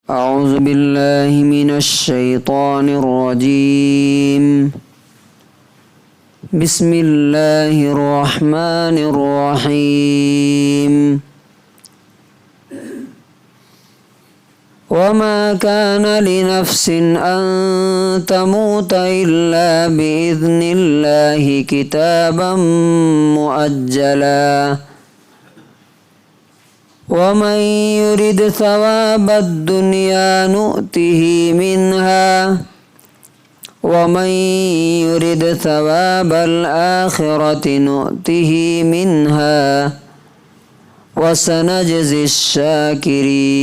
أعوذ بالله من الشيطان الرجيم. بسم الله الرحمن الرحيم. وما كان لنفس أن تموت إلا بإذن الله كتابا مؤجلا ومن يرد ثواب الدنيا نؤته منها ومن يرد ثواب الآخرة نؤته منها وسنجزي الشاكرين.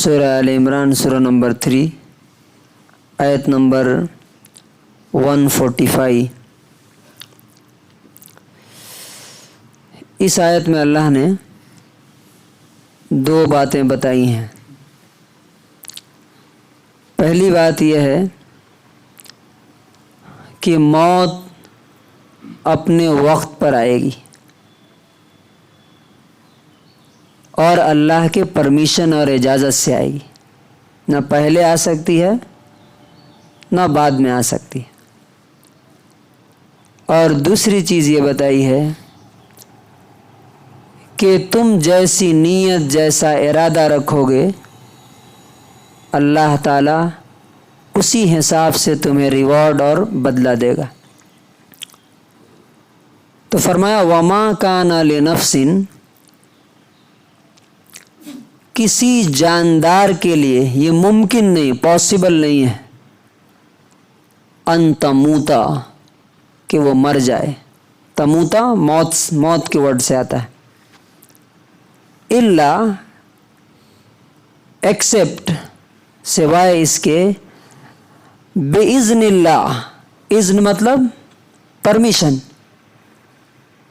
سورہ آل عمران سورہ نمبر 3 آیت نمبر 145. اس آیت میں اللہ نے دو باتیں بتائی ہیں. پہلی بات یہ ہے کہ موت اپنے وقت پر آئے گی اور اللہ کے پرمیشن اور اجازت سے آئے گی. نہ پہلے آ سکتی ہے نہ بعد میں آ سکتی ہے. اور دوسری چیز یہ بتائی ہے کہ تم جیسی نیت جیسا ارادہ رکھو گے اللہ تعالیٰ اسی حساب سے تمہیں ریوارڈ اور بدلہ دے گا. تو فرمایا وما کان لنفس، کسی جاندار کے لیے یہ ممکن نہیں، پاسبل نہیں ہے، ان تموتا کہ وہ مر جائے. تموتا موت کے ورڈ سے آتا ہے. الا ایکسیپٹ سوائے اس کے بِإِذْنِ اللہ. اذن مطلب پرمیشن.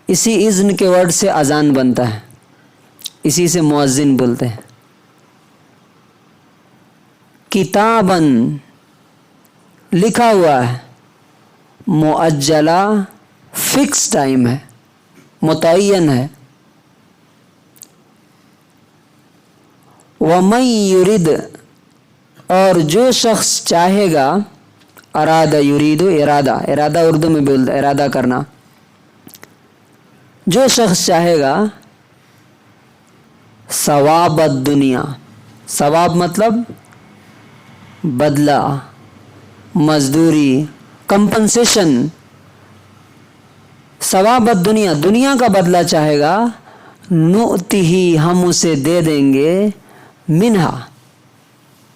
اسی اذن کے ورڈ سے اذان بنتا ہے، اسی سے مؤذن بولتے ہیں. کتاباً لکھا ہوا ہے، مؤجلہ فکس ٹائم ہے، متعین ہے. وَمَن يُرِدْ، اور جو شخص چاہے گا، ارادہ یرید ارادہ اردو میں بولتا ہے ارادہ کرنا. جو شخص چاہے گا ثواب الدنیا، ثواب مطلب بدلہ، مزدوری، کمپنسیشن. ثواب الدنیا، دنیا کا بدلہ چاہے گا، نؤتہ ہم اسے دے دیں گے، منہا.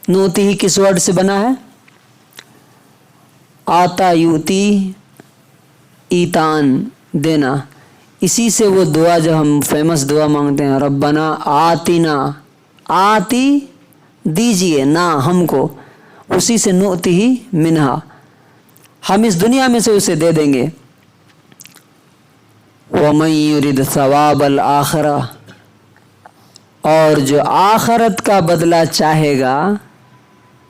نؤتہ کس ورڈ سے بنا ہے؟ آتا یوتی، ایتان دینا. اسی سے وہ دعا جو ہم فیمس دعا مانگتے ہیں، ربنا آتنا، آتی دیجئے نا ہم کو، اسی سے نؤتہ منہا، ہم اس دنیا میں سے اسے دے دیں گے. وَمَن يُرِدْ ثَوَابَ الْآخِرَةِ، اور جو آخرت کا بدلہ چاہے گا،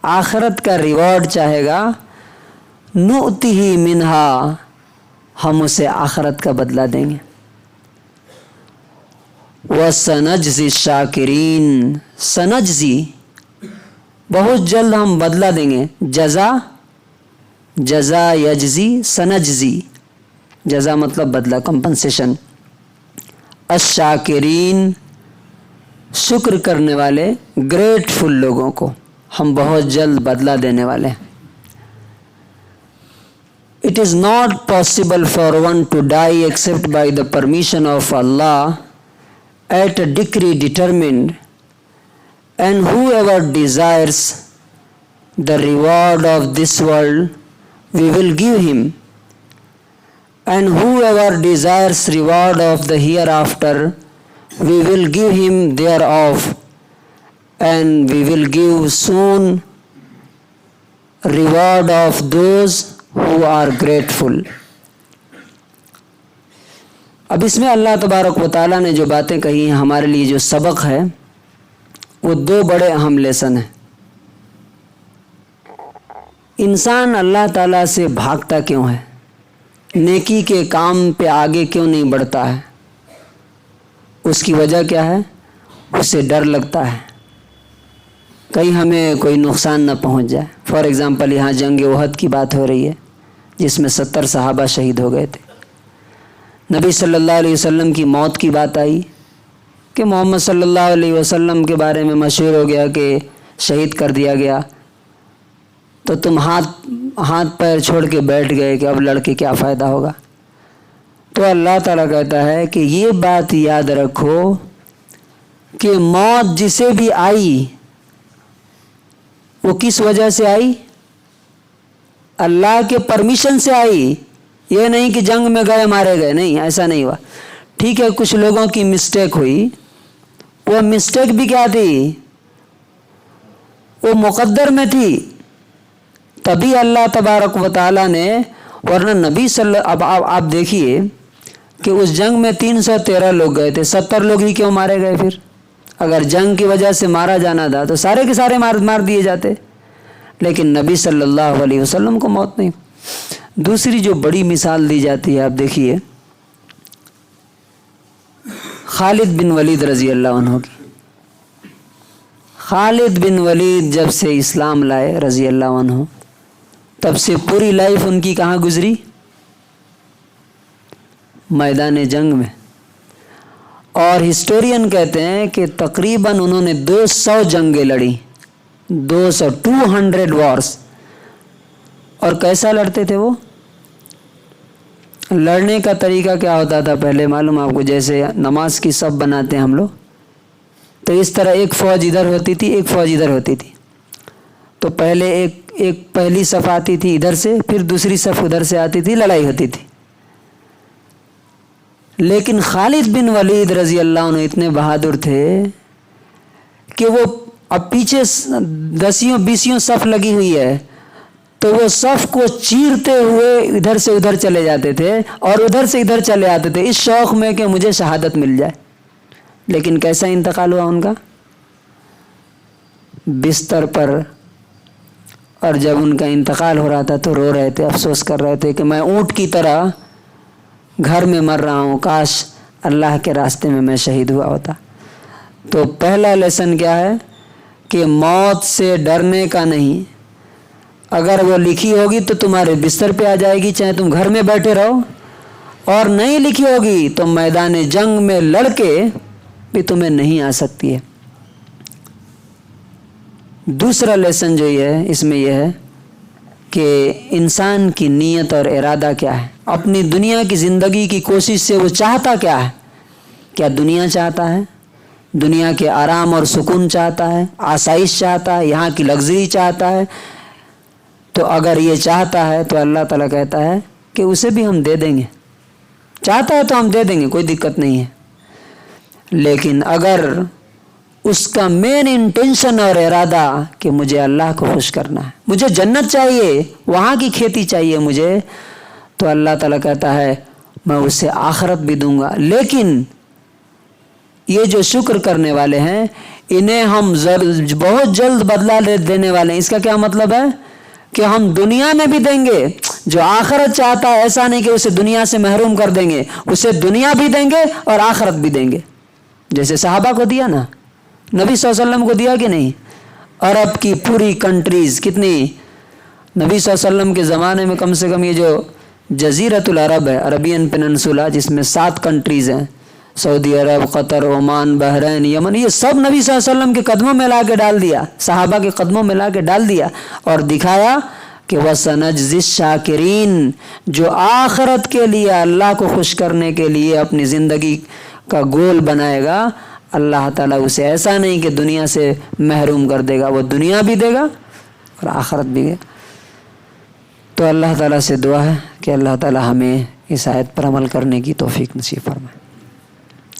آخرت کا ریوارڈ چاہے گا، نؤتہ منہا، ہم اسے آخرت کا بدلہ دیں گے. وَسَنَجْزِي الشَّاكِرِينَ، سنجزی بہت جلد ہم بدلہ دیں گے. جزا یجزی، سنجزی، جزا مطلب بدلہ، کمپنسیشن. الشاکرین، شکر کرنے والے، گریٹفل لوگوں کو ہم بہت جلد بدلہ دینے والے ہیں. It is not possible for one to die except by the permission of Allah at a decree determined, and whoever desires the reward of this world we will give him, and whoever desires reward of the hereafter we will give him thereof, and we will give soon reward of those who are grateful. اب اس میں اللہ تبارک و تعالیٰ نے جو باتیں کہی ہیں ہمارے لیے جو سبق ہے وہ دو بڑے اہم لیسن ہیں. انسان اللہ تعالیٰ سے بھاگتا کیوں ہے؟ نیکی کے کام پہ آگے کیوں نہیں بڑھتا ہے؟ اس کی وجہ کیا ہے؟ اسے ڈر لگتا ہے کہیں ہمیں کوئی نقصان نہ پہنچ جائے. فار ایگزامپل یہاں جنگ احد کی بات ہو رہی ہے جس میں 70 صحابہ شہید ہو گئے تھے. نبی صلی اللہ علیہ وسلم کی موت کی بات آئی کہ محمد صلی اللہ علیہ وسلم کے بارے میں مشہور ہو گیا کہ شہید کر دیا گیا، تو تم ہاتھ پیر چھوڑ کے بیٹھ گئے کہ اب لڑ کے کیا فائدہ ہوگا. تو اللہ تعالیٰ کہتا ہے کہ یہ بات یاد رکھو کہ موت جسے بھی آئی وہ کس وجہ سے آئی؟ اللہ کے پرمیشن سے آئی. یہ نہیں کہ جنگ میں گئے مارے گئے، نہیں، ایسا نہیں ہوا. ٹھیک ہے کچھ لوگوں کی مسٹیک ہوئی، وہ مسٹیک بھی کیا تھی؟ وہ مقدر میں تھی. تبھی اللہ تبارک و تعالیٰ نے، ورنہ نبی اب آپ دیکھیے کہ اس جنگ میں 313 لوگ گئے تھے، 70 لوگ ہی کیوں مارے گئے؟ پھر اگر جنگ کی وجہ سے مارا جانا تھا تو سارے کے سارے مار دیے جاتے، لیکن نبی صلی اللہ علیہ وسلم کو موت نہیں. دوسری جو بڑی مثال دی جاتی ہے آپ دیکھیے خالد بن ولید رضی اللہ عنہ کی. خالد بن ولید جب سے اسلام لائے رضی اللہ عنہ، تب سے پوری لائف ان کی کہاں گزری؟ میدان جنگ میں. اور ہسٹورین کہتے ہیں کہ تقریباً انہوں نے 200 جنگیں لڑی، 200 وارس. اور کیسا لڑتے تھے وہ؟ لڑنے کا طریقہ کیا ہوتا تھا پہلے معلوم آپ کو؟ جیسے نماز کی صف بناتے ہیں ہم لوگ، تو اس طرح ایک فوج ادھر ہوتی تھی، ایک فوج ادھر ہوتی تھی. تو پہلے ایک پہلی صف آتی تھی ادھر سے، پھر دوسری صف ادھر سے آتی تھی، لڑائی ہوتی تھی. لیکن خالد بن ولید رضی اللہ عنہ اتنے بہادر تھے کہ وہ اب پیچھے 10-20 صف لگی ہوئی ہے تو وہ صف کو چیرتے ہوئے ادھر سے ادھر چلے جاتے تھے اور ادھر سے ادھر چلے آتے تھے، اس شوق میں کہ مجھے شہادت مل جائے. لیکن کیسا انتقال ہوا ان کا؟ بستر پر. اور جب ان کا انتقال ہو رہا تھا تو رو رہے تھے، افسوس کر رہے تھے کہ میں اونٹ کی طرح گھر میں مر رہا ہوں، کاش اللہ کے راستے میں شہید ہوا ہوتا. تو پہلا لیسن کیا ہے کہ موت سے ڈرنے کا نہیں. اگر وہ لکھی ہوگی تو تمہارے بستر پہ آ جائے گی، چاہے تم گھر میں بیٹھے رہو. اور نہیں لکھی ہوگی تو میدان جنگ میں لڑ کے بھی تمہیں نہیں آ سکتی ہے. دوسرا لیسن جو یہ ہے اس میں یہ ہے کہ انسان کی نیت اور ارادہ کیا ہے. اپنی دنیا کی زندگی کی کوشش سے وہ چاہتا کیا ہے؟ کیا دنیا چاہتا ہے؟ دنیا کے آرام اور سکون چاہتا ہے، آسائش چاہتا ہے، یہاں کی لگژری چاہتا ہے؟ تو اگر یہ چاہتا ہے تو اللہ تعالیٰ کہتا ہے کہ اسے بھی ہم دے دیں گے. چاہتا ہے تو ہم دے دیں گے، کوئی دقت نہیں ہے. لیکن اگر اس کا مین انٹینشن اور ارادہ کہ مجھے اللہ کو خوش کرنا ہے، مجھے جنت چاہیے، وہاں کی کھیتی چاہیے مجھے، تو اللہ تعالیٰ کہتا ہے میں اسے آخرت بھی دوں گا. لیکن یہ جو شکر کرنے والے ہیں انہیں ہم بہت جلد بدلہ دینے والے ہیں. اس کا کیا مطلب ہے؟ کہ ہم دنیا میں بھی دیں گے. جو آخرت چاہتا ہے ایسا نہیں کہ اسے دنیا سے محروم کر دیں گے، اسے دنیا بھی دیں گے اور آخرت بھی دیں گے. جیسے صحابہ کو دیا نا، نبی صلی اللہ علیہ وسلم کو دیا کہ نہیں؟ عرب کی پوری کنٹریز کتنی، نبی صلی اللہ علیہ وسلم کے زمانے میں کم سے کم یہ جو جزیرۃ العرب ہے، عربین پیننسولا، جس میں 7 کنٹریز ہیں، سعودی عرب، قطر، عمان، بحرین، یمن، یہ سب نبی صلی اللہ علیہ وسلم کے قدموں میں لا کے ڈال دیا، صحابہ کے قدموں میں لا کے ڈال دیا اور دکھایا کہ وَسَنَجْزِي الشَّاكِرِينَ، جو آخرت کے لیے اللہ کو خوش کرنے کے لیے اپنی زندگی کا گول بنائے گا، اللہ تعالیٰ اسے ایسا نہیں کہ دنیا سے محروم کر دے گا، وہ دنیا بھی دے گا اور آخرت بھی دے گا. تو اللہ تعالیٰ سے دعا ہے کہ اللہ تعالیٰ ہمیں اس آیت پر عمل کرنے کی توفیق نصیب فرمائے.